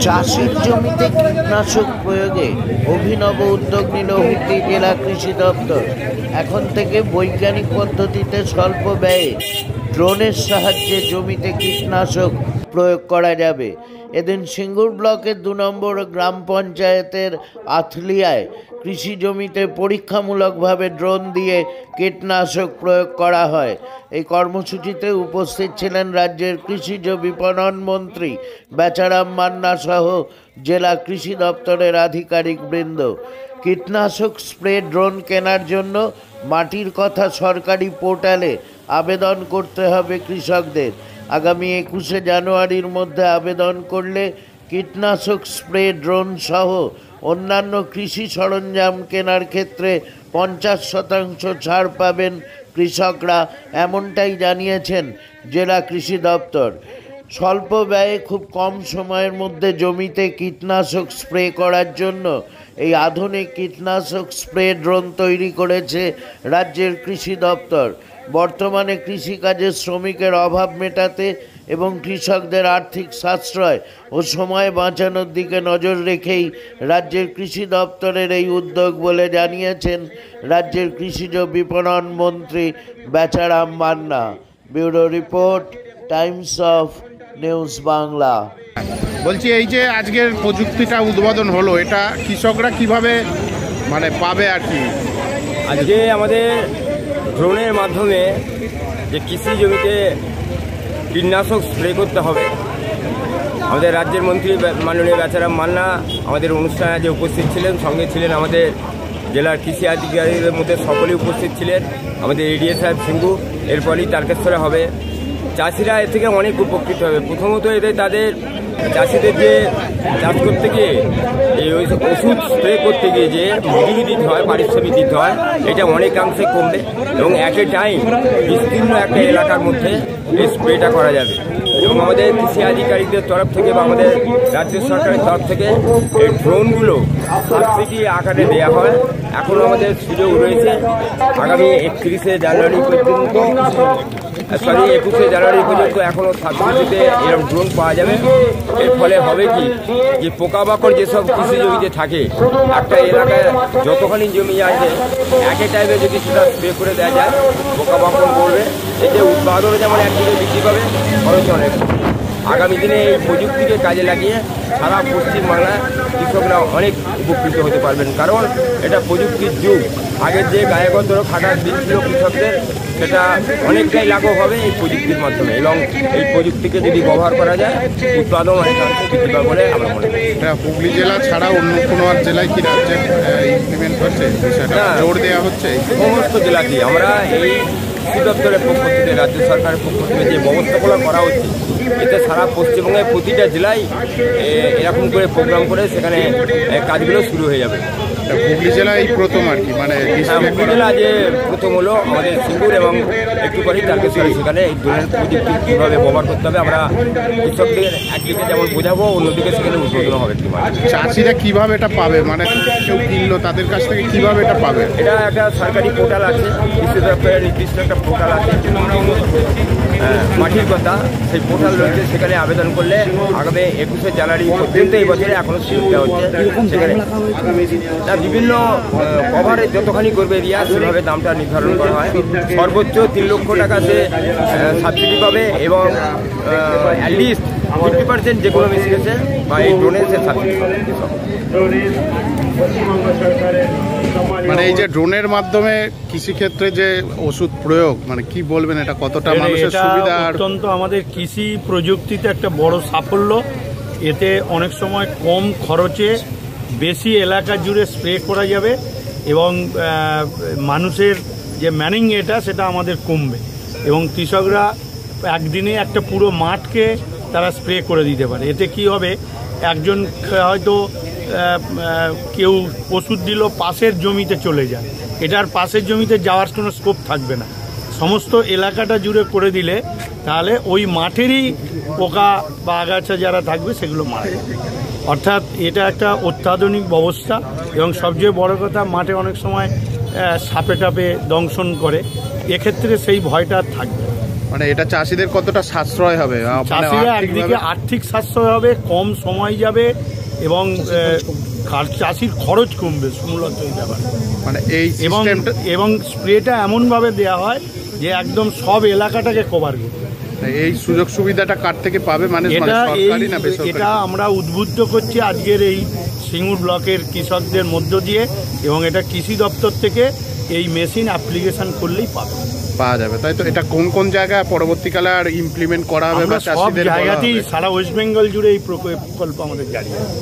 চাষের জমিতে কীটনাশক প্রয়োগে অভিনব উদ্যোগ নিল হুগলি জেলা কৃষি দপ্তর। এখন থেকে বৈজ্ঞানিক পদ্ধতিতে স্বল্প ব্যয়ে ড্রোনের সাহায্যে জমিতে কীটনাশক প্রয়োগ করা যাবে। এদিন সিঙ্গুর ব্লকের 2 নম্বর গ্রাম পঞ্চায়েতের আথলিয়ায় কৃষি জমিতে পরীক্ষামূলকভাবে ড্রোন দিয়ে কীটনাশক প্রয়োগ করা হয়। এই কর্মসূচিতে উপস্থিত ছিলেন রাজ্যের কৃষিজ বিপণন মন্ত্রী বেচারাম মান্না সহ জেলা কৃষি দপ্তরের আধিকারিকবৃন্দ। কীটনাশক স্প্রে ড্রোন কেনার জন্য মাটির কথা সরকারি পোর্টালে আবেদন করতে হবে কৃষকদের। আগামী 21শে জানুয়ারির মধ্যে আবেদন করলে কীটনাশক স্প্রে ড্রোন সহ অন্যান্য কৃষি সরঞ্জাম কেনার ক্ষেত্রে 50% ছাড় পাবেন কৃষকরা, এমনটাই জানিয়েছেন জেলা কৃষি দপ্তর। স্বল্প ব্যয়ে খুব কম সময়ের মধ্যে জমিতে কীটনাশক স্প্রে করার জন্য এই আধুনিক কীটনাশক স্প্রে ড্রোন তৈরি করেছে রাজ্যের কৃষি দপ্তর। বর্তমানে কৃষিকাজের শ্রমিকের অভাব মেটাতে এবং কৃষকদের আর্থিক সাশ্রয় ও সময় বাঁচানোর দিকে নজর রেখেই রাজ্যের কৃষি দপ্তরের এই উদ্যোগ বলে জানিয়েছেন রাজ্যের কৃষিজ বিপণন মন্ত্রী Becharam Manna. Bureau report, Times of News Bangla. বলছি, এই যে আজকের প্রযুক্তিটা উদ্বোধন হলো, এটা কৃষকরা কিভাবে পাবে আর কি? আজকে আমাদের ড্রোনের মাধ্যমে যে কৃষি জমিতে কীটনাশক স্প্রে করতে হবে, আমাদের রাজ্যের মন্ত্রী মাননীয় বেচারাম মান্না আমাদের অনুষ্ঠানে আজ উপস্থিত ছিলেন। সঙ্গে ছিলেন আমাদের জেলার কৃষি আধিকারিকদের মধ্যে সকলেই উপস্থিত ছিলেন, আমাদের এডিএ সাহেব সিঙ্গু। এরপরই তারকেশ্বরে হবে। চাষিরা এর থেকে অনেক উপকৃত হবে। প্রথমত এতে তাদের চাষিদের যে চাষ করতে গিয়ে এই ওষুধ স্প্রে করতে গিয়ে যে মজুরি দিতে হয়, পারিশ্রমিক দিতে হয়, এটা অনেকাংশে কমবে এবং এট এ টাইম বিস্তীর্ণ একটা এলাকার মধ্যে এই স্প্রেটা করা যাবে। এবং আমাদের কৃষি আধিকারিকদের তরফ থেকে বা আমাদের রাজ্য সরকারের তরফ থেকে এই ড্রোনগুলো সাবসিডি আকারে দেওয়া হয়। এখনও আমাদের সুযোগ রয়েছে আগামী 21শে জানুয়ারি পর্যন্ত, 21শে জানুয়ারি পর্যন্ত এখনও সাবসিডিতে এরকম ড্রোন পাওয়া যাবে। এর ফলে হবে কি, যে পোকামাকড় যেসব কৃষি জমিতে থাকে, একটা এলাকায় যতখানি জমি আছে একই টাইমে যদি সেটা স্প্রে করে দেওয়া যায়, পোকামাকড় করবে। এতে উৎপাদনও যেমন একদিকে বৃদ্ধি পাবে, খরচ অনেক। আগামী দিনে এই প্রযুক্তিকে কাজে লাগিয়ে সারা পশ্চিমবাংলায় কৃষকরা অনেক উপকৃত হতে পারবেন, কারণ এটা প্রযুক্তির যুগ। আগের যে গায়েগতর খাটার দিন ছিল কৃষকদের, সেটা অনেকটাই লাঘব হবে এই প্রযুক্তির মাধ্যমে। এবং এই প্রযুক্তিকে যদি ব্যবহার করা যায়, উৎপাদন অনেকাংশে বৃদ্ধি পাবে বলে আমরা মনে করি। হুগলি জেলা ছাড়া অন্য কোনো আর জেলায় কি রাজ্যে ইমপ্লিমেন্ট হচ্ছে, জোর দেওয়া হচ্ছে? সমস্ত জেলাতেই আমরা এই কৃষি দপ্তরের পক্ষ থেকে, রাজ্য সরকারের পক্ষ থেকে যে ব্যবস্থাগুলো করা হচ্ছে, এতে সারা পশ্চিমবঙ্গের প্রতিটা জেলায় এরকম করে প্রোগ্রাম করে সেখানে কাজগুলো শুরু হয়ে যাবে। হুগলি জেলায় প্রথম আর কি, হুগলি জেলা যে প্রথম হলো আমাদের সিঙ্গুর এবং একটু পরেই তারকেশ্বরে। সেখানে এই ড্রোনের প্রযুক্তি কীভাবে ব্যবহার করতে হবে আমরা কৃষকদের একদিকে যেমন বোঝাবো, অন্যদিকে সেখানে উদ্বোধন হবে। চাষিরা কীভাবে এটা পাবে, কেউ কিনলো তাদের কাছ থেকে কীভাবে এটা পাবে? এটা একটা সরকারি পোর্টাল আছে, কৃষি দপ্তরের নির্দিষ্ট একটা পোর্টাল আছে, মাটির কথা, সেই পোর্টাল রয়েছে। সেখানে আবেদন করলে আগামী 21শে জানুয়ারি পর্যন্ত এই বছরে এখনও সুবিধা হচ্ছে। সেখানে বিভিন্ন কভারেজ যতখানি করবে এরিয়া, সেভাবে দামটা নির্ধারণ করা হয়। সর্বোচ্চ 3 লক্ষ টাকা সে সাবসিডি পাবে এবং অ্যাটলিস্ট 50% যে কোনো মেশিনেছে বা এই ড্রোনে সে সাবসিডি পাবে। এই যে ড্রোনের মাধ্যমে কৃষিক্ষেত্রে যে ওষুধ প্রয়োগ, কি বলবেন, এটা কতটা মানুষের সুবিধা? অত্যন্ত আমাদের কৃষি প্রযুক্তিতে একটা বড় সাফল্য। এতে অনেক সময় কম খরচে বেশি এলাকা জুড়ে স্প্রে করা যাবে এবং মানুষের যে ম্যানিং সেটা আমাদের কমবে এবং কৃষকরা একদিনে একটা পুরো মাঠকে তারা স্প্রে করে দিতে পারে। এতে কি হবে, একজন হয়তো কেউ ওষুধ দিল, পাশের জমিতে চলে যায়, এটার পাশের জমিতে যাওয়ার কোনো স্কোপ থাকবে না। সমস্ত এলাকাটা জুড়ে করে দিলে তাহলে ওই মাঠেরই পোকা বা আগাছা যারা থাকবে সেগুলো মারা যাবে। অর্থাৎ এটা একটা অত্যাধুনিক ব্যবস্থা এবং সবচেয়ে বড় কথা, মাঠে অনেক সময় সাপে টাপে দংশন করে, এক্ষেত্রে সেই ভয়টা থাকবে। মানে এটা চাষিদের কতটা সাশ্রয় হবে? চাষিরা একদিকে আর্থিক সাশ্রয় হবে, কম সময় যাবে এবং চাষির খরচ কমবে মূলত এই ব্যাপারে। মানে এই এবং স্প্রেটা এমনভাবে দেওয়া হয় যে একদম সব এলাকাটাকে কভার করবে। এই সুযোগ সুবিধাটা কার থেকে পাবে? মানে সরকারি না বেসরকারি? এটা আমরা উদ্বুদ্ধ করছি আজকের এই সিঙ্গুর ব্লকের কৃষকদের মধ্য দিয়ে, এবং এটা কৃষি দপ্তর থেকে এই মেশিন অ্যাপ্লিকেশন করলেই পাওয়া যাবে, তাই তো? এটা কোন কোন জায়গায় পরবর্তীকালে আর ইমপ্লিমেন্ট করা হবে? সব জায়গাতেই সারা ওয়েস্ট বেঙ্গল জুড়ে এই প্রকল্প আমাদের জারি আছে।